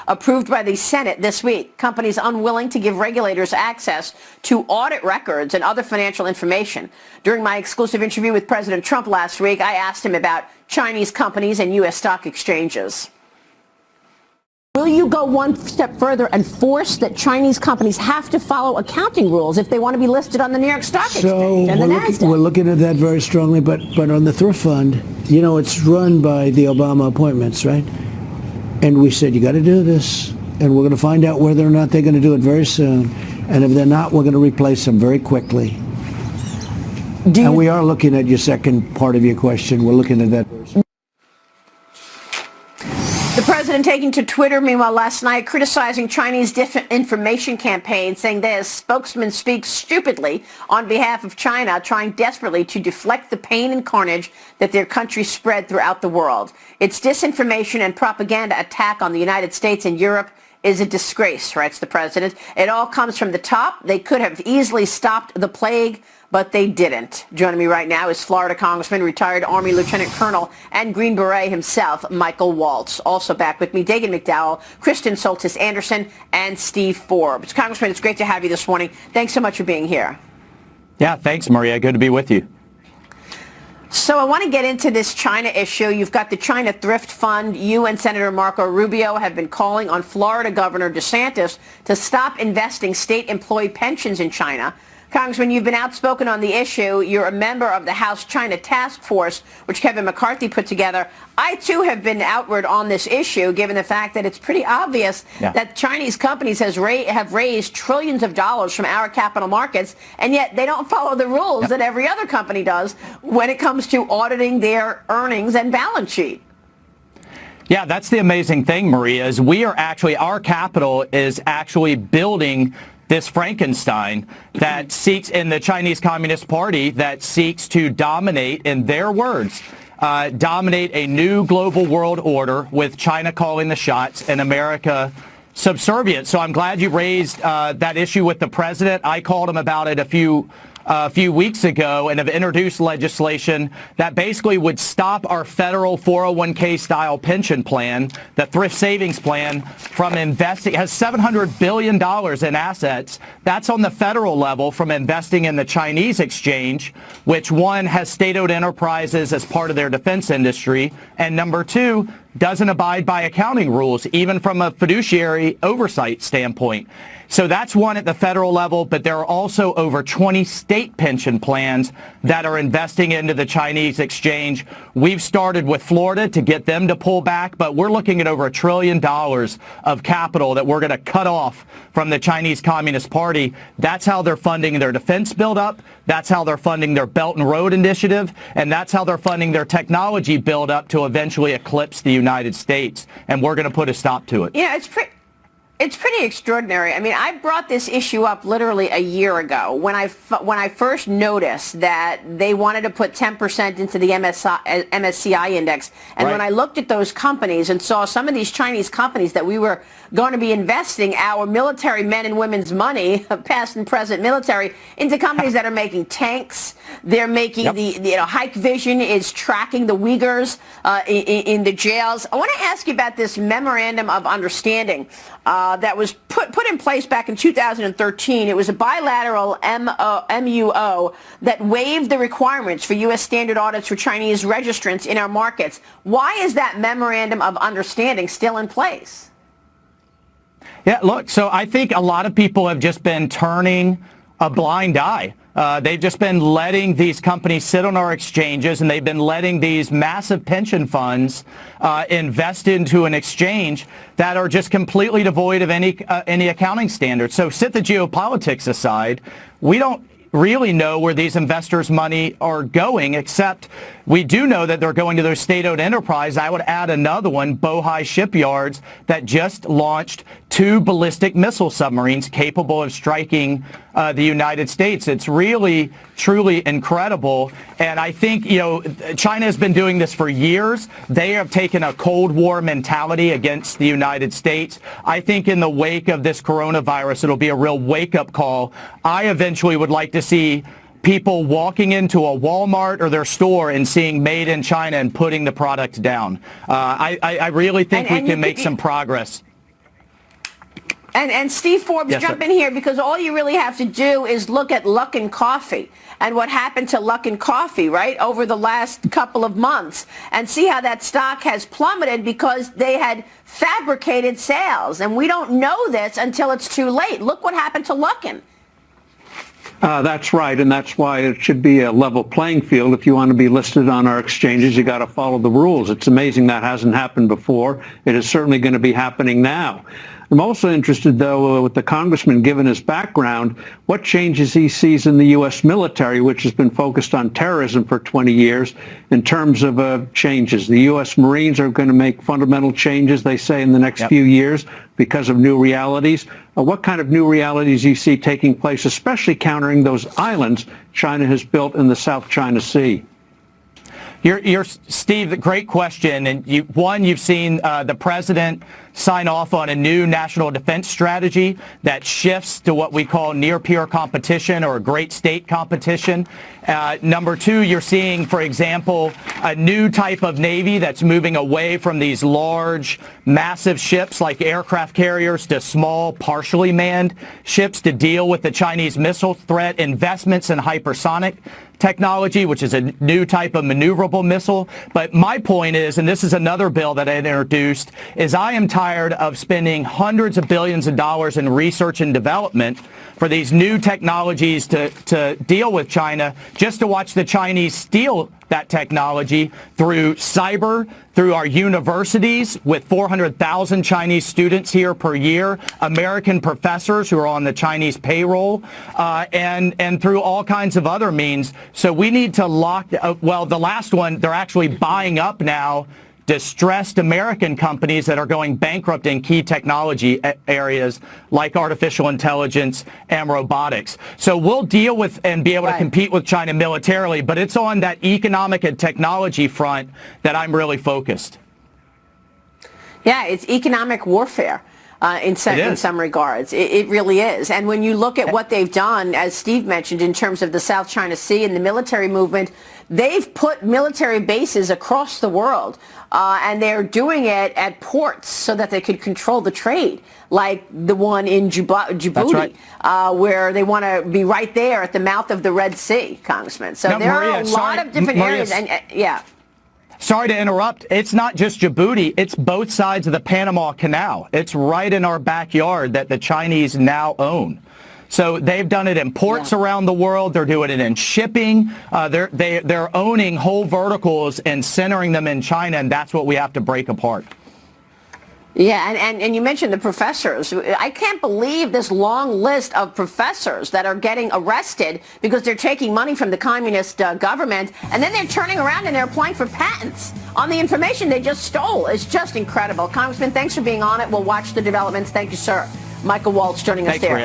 approved by the Senate this week. Companies unwilling to give regulators access to audit records and other financial information. During my exclusive interview with President Trump last week, I asked him about Chinese companies and U.S. stock exchanges. Will you go one step further and force that Chinese companies have to follow accounting rules if they want to be listed on the New York Stock Exchange and the NASDAQ? We're looking at that very strongly, but on the thrift fund, you know, it's run by the Obama appointments, right? And we said, you got to do this, and we're going to find out whether or not they're going to do it very soon. And if they're not, we're going to replace them very quickly. And we are looking at your second part of your question. We're looking at that. The president taking to Twitter, meanwhile, last night, criticizing Chinese disinformation campaigns, saying their spokesman speaks stupidly on behalf of China, trying desperately to deflect the pain and carnage that their country spread throughout the world. Its disinformation and propaganda attack on the United States and Europe is a disgrace, writes the president. It all comes from the top. They could have easily stopped the plague, but they didn't. Joining me right now is Florida Congressman, retired Army Lieutenant Colonel, and Green Beret himself, Michael Waltz. Also back with me, Dagan McDowell, Kristen Soltis Anderson, and Steve Forbes. Congressman, it's great to have you this morning. Thanks so much for being here. Yeah, thanks, Maria. Good to be with you. So I want to get into this China issue. You've got the China Thrift Fund. You and Senator Marco Rubio have been calling on Florida Governor DeSantis to stop investing state employee pensions in China. Congressman, you've been outspoken on the issue. You're a member of the House China Task Force, which Kevin McCarthy put together. I, too, have been outward on this issue, given the fact that it's pretty obvious that Chinese companies have raised trillions of dollars from our capital markets, and yet they don't follow the rules that every other company does when it comes to auditing their earnings and balance sheet. Yeah, that's the amazing thing, Maria, is our capital is actually building this Frankenstein that seeks, in the Chinese Communist Party, that seeks to dominate, in their words, dominate a new global world order with China calling the shots and America subservient. So I'm glad you raised that issue with the president. I called him about it a few weeks ago and have introduced legislation that basically would stop our federal 401k style pension plan, the thrift savings plan, from investing. It has $700 billion in assets. That's on the federal level, from investing in the Chinese exchange, which, one, has state-owned enterprises as part of their defense industry, and number two, doesn't abide by accounting rules, even from a fiduciary oversight standpoint. So that's one at the federal level, but there are also over 20 state pension plans that are investing into the Chinese exchange. We've started with Florida to get them to pull back, but we're looking at over $1 trillion of capital that we're going to cut off from the Chinese Communist Party. That's how they're funding their defense buildup. That's how they're funding their Belt and Road Initiative. And that's how they're funding their technology buildup to eventually eclipse the United States. And we're going to put a stop to it. Yeah, it's pretty extraordinary. I mean, I brought this issue up literally a year ago when I first noticed that they wanted to put 10% into the MSCI index. And when I looked at those companies and saw some of these Chinese companies that we were going to be investing our military men and women's money, past and present military, into companies that are making tanks. They're making Hike Vision is tracking the Uyghurs in the jails. I want to ask you about this memorandum of understanding that was put in place back in 2013. It was a bilateral MUO that waived the requirements for U.S. standard audits for Chinese registrants in our markets. Why is that memorandum of understanding still in place? Yeah, look, so I think a lot of people have just been turning a blind eye. They've just been letting these companies sit on our exchanges, and they've been letting these massive pension funds invest into an exchange that are just completely devoid of any accounting standards. So set the geopolitics aside. We don't really know where these investors' money are going, except we do know that they're going to those state-owned enterprises. I would add another one, Bohai Shipyards, that just launched 2 ballistic missile submarines capable of striking the United States. It's really, truly incredible. And I think, China has been doing this for years. They have taken a Cold War mentality against the United States. I think in the wake of this coronavirus, it'll be a real wake-up call. I eventually would like to see people walking into a Walmart or their store and seeing made in China and putting the product down. I really think we can make some progress. And Steve Forbes, Yes, jump sir. in here, because all you really have to do is look at Luckin Coffee and what happened to Luckin Coffee, right, over the last couple of months, and see how that stock has plummeted because they had fabricated sales. And we don't know this until it's too late. Look what happened to Luckin. That's right, and that's why it should be a level playing field. If you want to be listed on our exchanges, you got to follow the rules. It's amazing that hasn't happened before. It is certainly going to be happening now. I'm also interested, though, with the congressman, given his background, what changes he sees in the U.S. military, which has been focused on terrorism for 20 years, in terms of changes. The U.S. Marines are going to make fundamental changes, they say, in the next few years because of new realities. What kind of new realities do you see taking place, especially countering those islands China has built in the South China Sea? Steve, great question. And you've seen the president sign off on a new national defense strategy that shifts to what we call near-peer competition or great state competition. Number two, you're seeing, for example, a new type of Navy that's moving away from these large, massive ships like aircraft carriers to small, partially manned ships to deal with the Chinese missile threat, investments in hypersonic technology, which is a new type of maneuverable missile. But my point is, and this is another bill that I introduced, is I am tired of spending hundreds of billions of dollars in research and development for these new technologies to deal with China, just to watch the Chinese steal that technology through cyber, through our universities with 400,000 Chinese students here per year, American professors who are on the Chinese payroll, and through all kinds of other means. So we need to lock, well, the last one, they're actually buying up now distressed American companies that are going bankrupt in key technology areas like artificial intelligence and robotics. So we'll deal with and be able to compete with China militarily, but it's on that economic and technology front that I'm really focused. Yeah, it's economic warfare. In some regards. It really is. And when you look at what they've done, as Steve mentioned, in terms of the South China Sea and the military movement, they've put military bases across the world, and they're doing it at ports so that they could control the trade, like the one in Djibouti, where they want to be right there at the mouth of the Red Sea, Congressman. So now, there Maria, are a lot of different areas. And, Sorry to interrupt. It's not just Djibouti. It's both sides of the Panama Canal. It's right in our backyard that the Chinese now own. So they've done it in ports around the world. They're doing it in shipping. They're owning whole verticals and centering them in China, and that's what we have to break apart. Yeah, and you mentioned the professors. I can't believe this long list of professors that are getting arrested because they're taking money from the communist government, and then they're turning around and they're applying for patents on the information they just stole. It's just incredible. Congressman, thanks for being on it. We'll watch the developments. Thank you, sir. Michael Waltz joining us there.